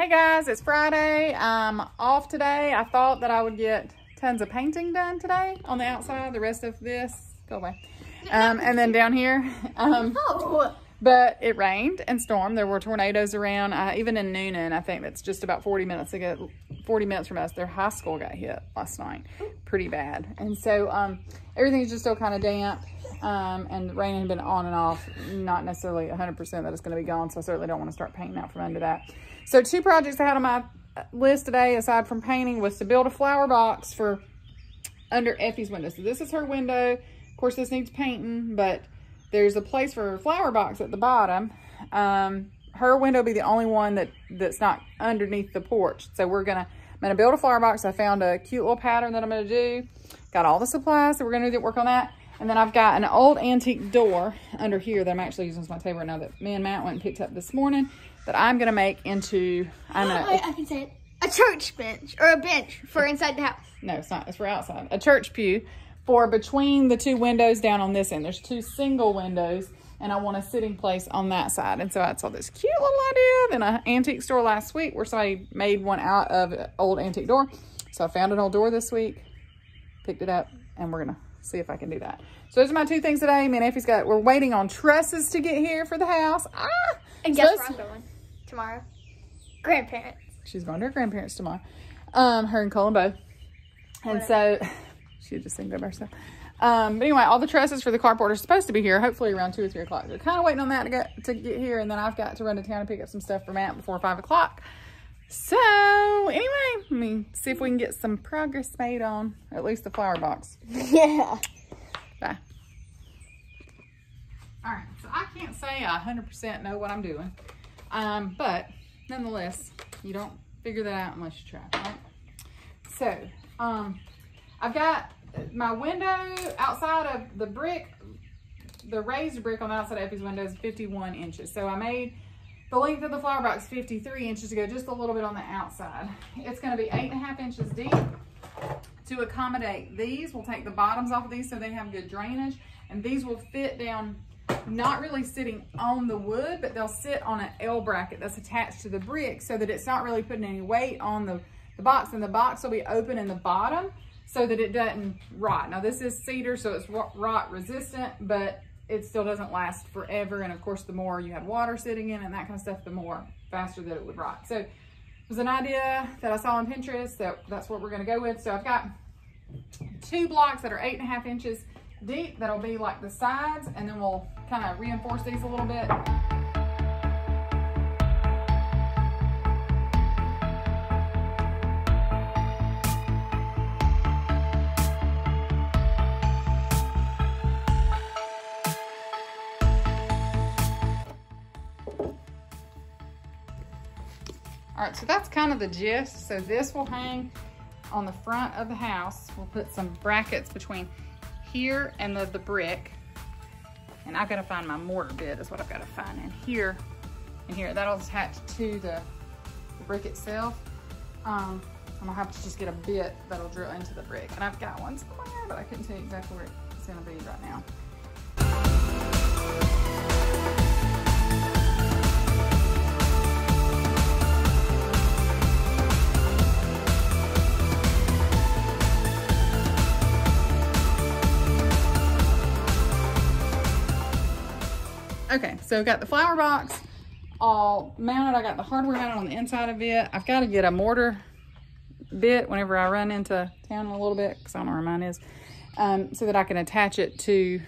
Hey guys, it's Friday. I'm off today. I thought that I would get tons of painting done today on the outside. The rest of this, go away. And then down here. But it rained and stormed. There were tornadoes around. Even in Noonan, I think that's just about 40 minutes ago, 40 minutes from us, their high school got hit last night. Pretty bad. And so everything's just still kind of damp. And the rain had been on and off, not necessarily 100% that it's going to be gone. So I certainly don't want to start painting out from under that. So 2 projects I had on my list today, aside from painting, was to build a flower box for under Effie's window. So this is her window. Of course, this needs painting, but there's a place for a flower box at the bottom. Her window will be the only one that's not underneath the porch. So I'm gonna build a flower box. I found a cute little pattern that I'm gonna do. Got all the supplies, so we're gonna work on that. And then I've got an old antique door under here that I'm actually using as my table right now that me and Matt went and picked up this morning that I'm gonna make into, I can say it, a church bench or a bench for inside the house. No, it's not, it's for outside. A church pew for between the 2 windows down on this end. There's 2 single windows and I want a sitting place on that side. And so I saw this cute little idea in an antique store last week where somebody made one out of an old antique door. So I found an old door this week, picked it up, and we're gonna see if I can do that. So those are my 2 things today. Me and Effie's we're waiting on trusses to get here for the house. And guess where I'm going tomorrow? Grandparents. She's going to her grandparents tomorrow. Her and Cole and Bo. And so she just sing by herself. But anyway, all the trusses for the carport are supposed to be here, hopefully around 2 or 3 o'clock. They're kind of waiting on that to get here, and then I've got to run to town and pick up some stuff for Matt before 5 o'clock. So anyway, let me see if we can get some progress made on at least the flower box. Yeah. Bye. All right, so I can't say I 100% know what I'm doing, but nonetheless, you don't figure that out unless you try, right? So I've got my window outside of the brick, the raised brick on the outside of Effie's window is 51 inches. So I made the length of the flower box 53 inches to go just a little bit on the outside. It's going to be 8.5 inches deep. To accommodate these, we'll take the bottoms off of these so they have good drainage, and these will fit down, not really sitting on the wood, but they'll sit on an L bracket that's attached to the brick so that it's not really putting any weight on the box, and the box will be open in the bottom so that it doesn't rot. Now this is cedar, so it's rot resistant, but it still doesn't last forever. And of course, the more you had water sitting in and that kind of stuff, the more faster that it would rot. So it was an idea that I saw on Pinterest, so that's what we're gonna go with. So I've got 2 blocks that are 8.5 inches deep. That'll be like the sides, and then we'll kind of reinforce these a little bit. All right, so that's kind of the gist. So this will hang on the front of the house. We'll put some brackets between here and the brick. And I've got to find my mortar bit is what I've got to find. And here and here, that'll attach to the brick itself. I'm gonna have to just get a bit that'll drill into the brick. And I've got one somewhere, but I couldn't tell you exactly where it's gonna be right now. Okay, so got the flower box all mounted. I got the hardware mounted on the inside of it. I've got to get a mortar bit whenever I run into town a little bit, because I don't know where mine is, so that I can attach it to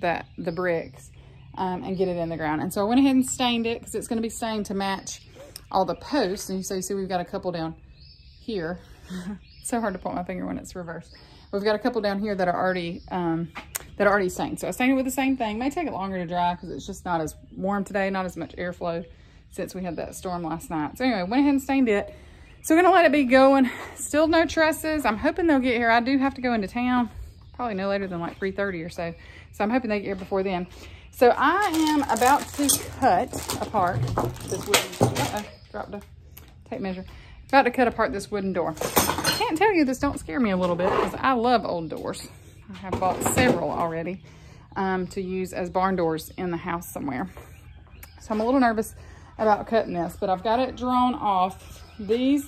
the bricks and get it in the ground. And so I went ahead and stained it because it's going to be stained to match all the posts. And so you see we've got a couple down here. It's so hard to point my finger when it's reversed. We've got a couple down here that are already stained. So I stained it with the same thing. May take it longer to dry because it's just not as warm today, not as much airflow since we had that storm last night. So anyway, went ahead and stained it. So we're gonna let it be going. Still no trusses. I'm hoping they'll get here. I do have to go into town, probably no later than like 3:30 or so. So I'm hoping they get here before then. So I am about to cut apart this wooden, dropped a tape measure. About to cut apart this wooden door. I can't tell you this don't scare me a little bit because I love old doors. I have bought several already to use as barn doors in the house somewhere. So I'm a little nervous about cutting this, but I've got it drawn off. These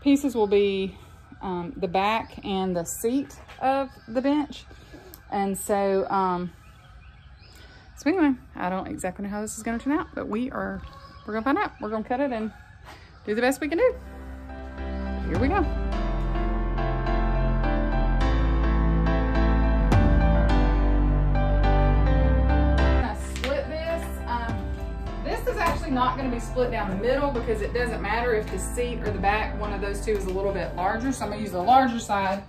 pieces will be the back and the seat of the bench. And so, so anyway, I don't exactly know how this is gonna turn out, but we're gonna find out. We're gonna cut it and do the best we can do. Here we go. Not going to be split down the middle because it doesn't matter if the seat or the back, one of those two is a little bit larger. So I'm going to use the larger side.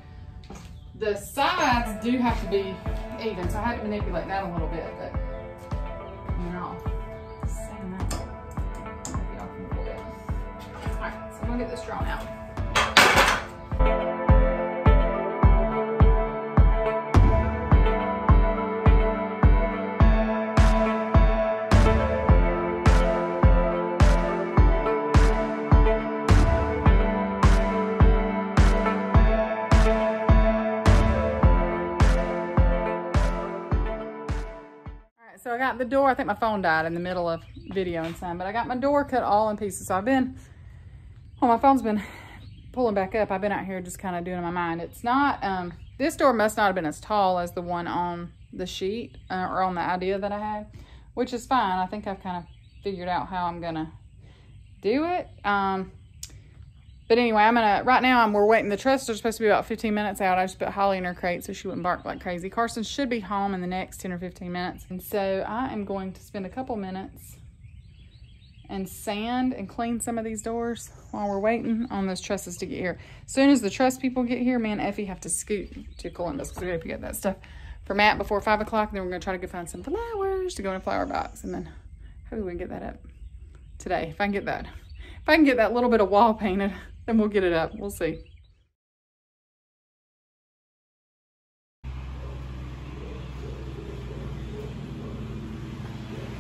The sides do have to be even, so I had to manipulate that a little bit, but you know, same that maybe off a little bit. All right, so I'm going to get this drawn out. So I got the door, I think my phone died in the middle of video and some, but I got my door cut all in pieces. So I've been, well, my phone's been pulling back up. I've been out here just kind of doing it in my mind. It's not, this door must not have been as tall as the one on the sheet or on the idea that I had, which is fine. I think I've kind of figured out how I'm gonna do it. But anyway, right now we're waiting. The trusses are supposed to be about 15 minutes out. I just put Holly in her crate so she wouldn't bark like crazy. Carson should be home in the next 10 or 15 minutes. And so I am going to spend a couple minutes and sand and clean some of these doors while we're waiting on those trusses to get here. As soon as the truss people get here, me and Effie have to scoot to Columbus because we got to get that stuff for Matt before 5 o'clock. Then we're going to try to go find some flowers to go in a flower box. And then hopefully we can get that up today. If I can get that little bit of wall painted, then we'll get it up. We'll see.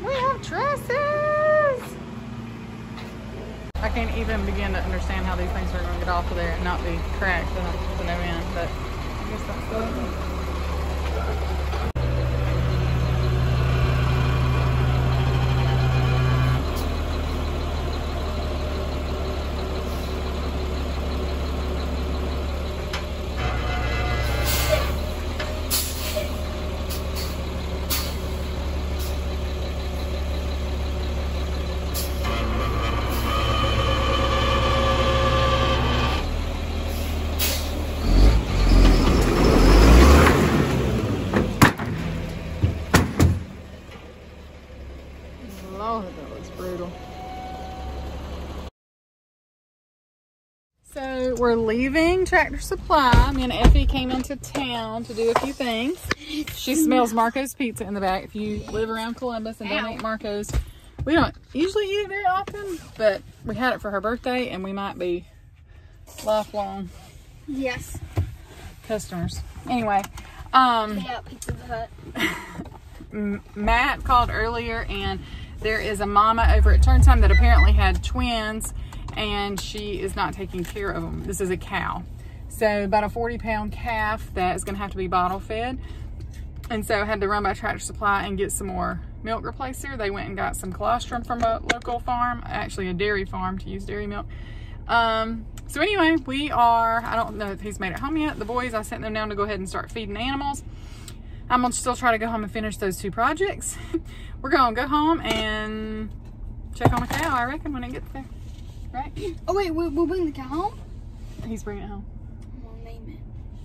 We have trusses! I can't even begin to understand how these things are going to get off of there and not be cracked to no end, but I guess that's the So we're leaving Tractor Supply. Me and Effie came into town to do a few things. She smells Marco's Pizza in the back. If you live around Columbus and don't eat Marco's, we don't usually eat it very often, but we had it for her birthday and we might be lifelong customers. Anyway, Pizza Hut. Matt called earlier and there is a mama over at Turn Time that apparently had twins and she is not taking care of them. This is a cow. So about a 40-pound calf that is gonna have to be bottle fed. And so I had to run by Tractor Supply and get some more milk replacer. They went and got some colostrum from a local farm, actually a dairy farm to use dairy milk. So anyway, I don't know if he's made it home yet. The boys, I sent them down to go ahead and start feeding the animals. I'm gonna still try to go home and finish those 2 projects. We're gonna go home and check on the cow, I reckon, when it gets there. Right? Oh wait, we'll bring the cow home? He's bringing it home. We'll name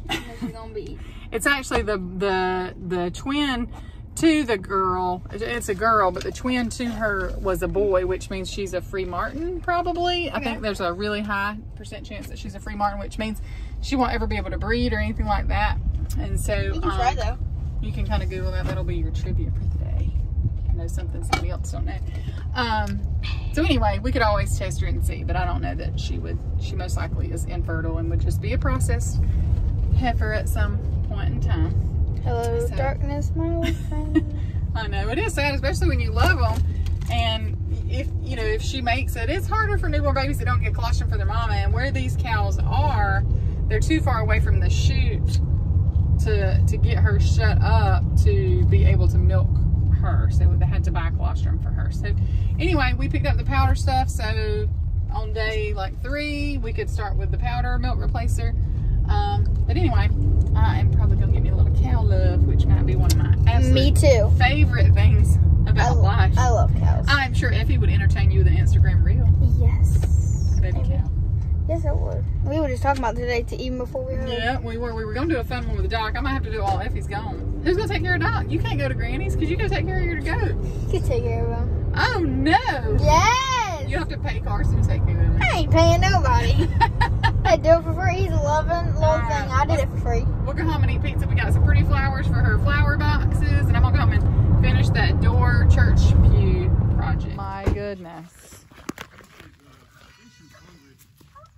it. What's it gonna be? It's actually the twin to the girl. It's a girl, but the twin to her was a boy, which means she's a free Martin, probably. Okay. I think there's a really high % chance that she's a free Martin, which means she won't ever be able to breed or anything like that. And so you can try though. You can kind of Google that. That'll be your trivia for today. I know somebody else don't know. So anyway, we could always test her and see, but I don't know that she most likely is infertile and would just be a processed heifer at some point in time. Hello, so, darkness, my old friend. I know, it is sad, especially when you love them. And if she makes it, it's harder for newborn babies that don't get colostrum for their mama. And where these cows are, they're too far away from the chute to get her shut up to be able to milk her. So they had to buy colostrum for her. So anyway, we picked up the powder stuff. So on day like 3, we could start with the powder milk replacer. But anyway, I am probably gonna get me a little cow love, which might be one of my absolute favorite things about life. I love cows. I'm sure Effie would entertain you with an Instagram reel. Yes. Baby cow. Yes, I would. We were just talking about today even before we heard. Yeah, we were. We were gonna do a fun one with the dog. I might have to do it while Effie's gone. Who's gonna take care of the dog? You can't go to Granny's because you gotta take care of your goat. You can take care of him. Oh no! Yes! You have to pay Carson to take care of him. I ain't paying nobody. I do it for free. He's a loving little thing. I did it for free. We'll go home and eat pizza. We got some pretty flowers for her flower boxes, and I'm gonna go home and finish that door church pew project. My goodness.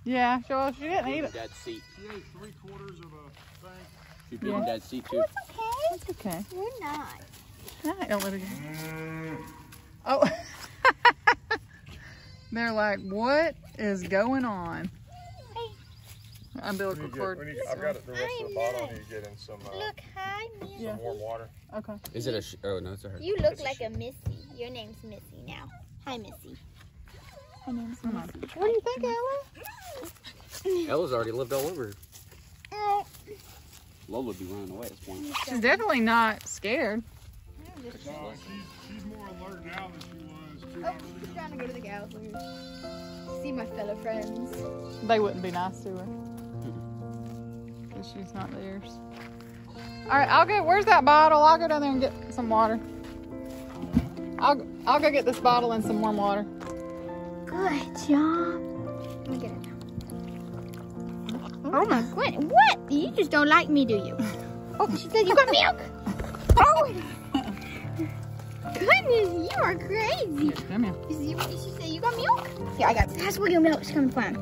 Yeah, well, she didn't eat it. Dad's seat. She ate 3/4 of a thing. She bit in Dad's seat too. It's okay. It's okay. You're not. I don't let her go. Oh. They're like, what is going on? Umbilical cord. I've got the rest of the bottle. I need to get in some, Look, hi, Missy. some warm water. Okay. Is it a oh no, it's a her. You look like a Missy. Your name's Missy now. Hi, Missy. My name's Missy. What do you think, Ella? Ella's already lived all over. Oh. Lola would be running away at this point. She's definitely not scared. No, she's more alert now than she was 2 Oh, she's trying to go to the cows. See my fellow friends. They wouldn't be nice to her. Because she's not theirs. Alright, I'll go. Where's that bottle? I'll go down there and get some water. I'll go get this bottle and some warm water. Good job. Let me get it now. Oh my goodness. What? You just don't like me, do you? Oh, she said you got milk. Oh. Goodness, you are crazy. Come here. Did she say you got milk? Here, I got it. That's where your milk's coming from.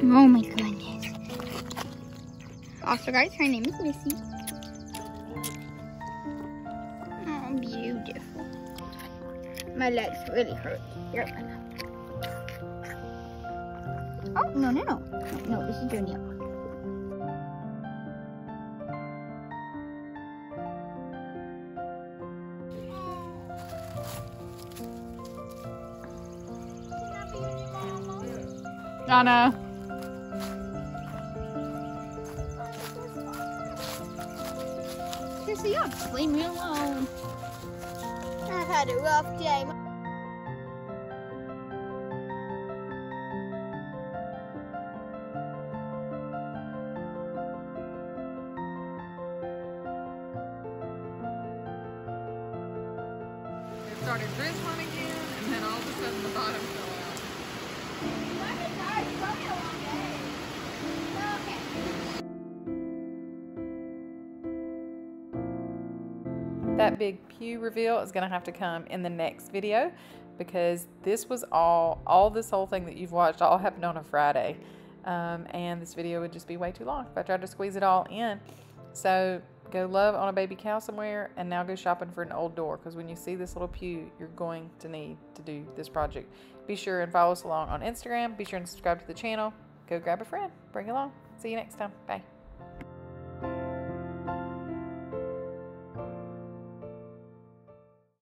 Oh my goodness. Also, guys, her name is Missy. Oh, beautiful. My legs really hurt. Here, oh, no. No, this is your nail. I know. Seriously, y'all just leave me alone. I've had a rough day. It started drizzling again, and then all of a sudden the bottom fell out. That big pew reveal is going to have to come in the next video because this was all this whole thing that you've watched all happened on a Friday. And this video would just be way too long if I tried to squeeze it all in. So go love on a baby cow somewhere and now go shopping for an old door because when you see this little pew, you're going to need to do this project. Be sure and follow us along on Instagram. Be sure and subscribe to the channel. Go grab a friend. Bring along. See you next time. Bye.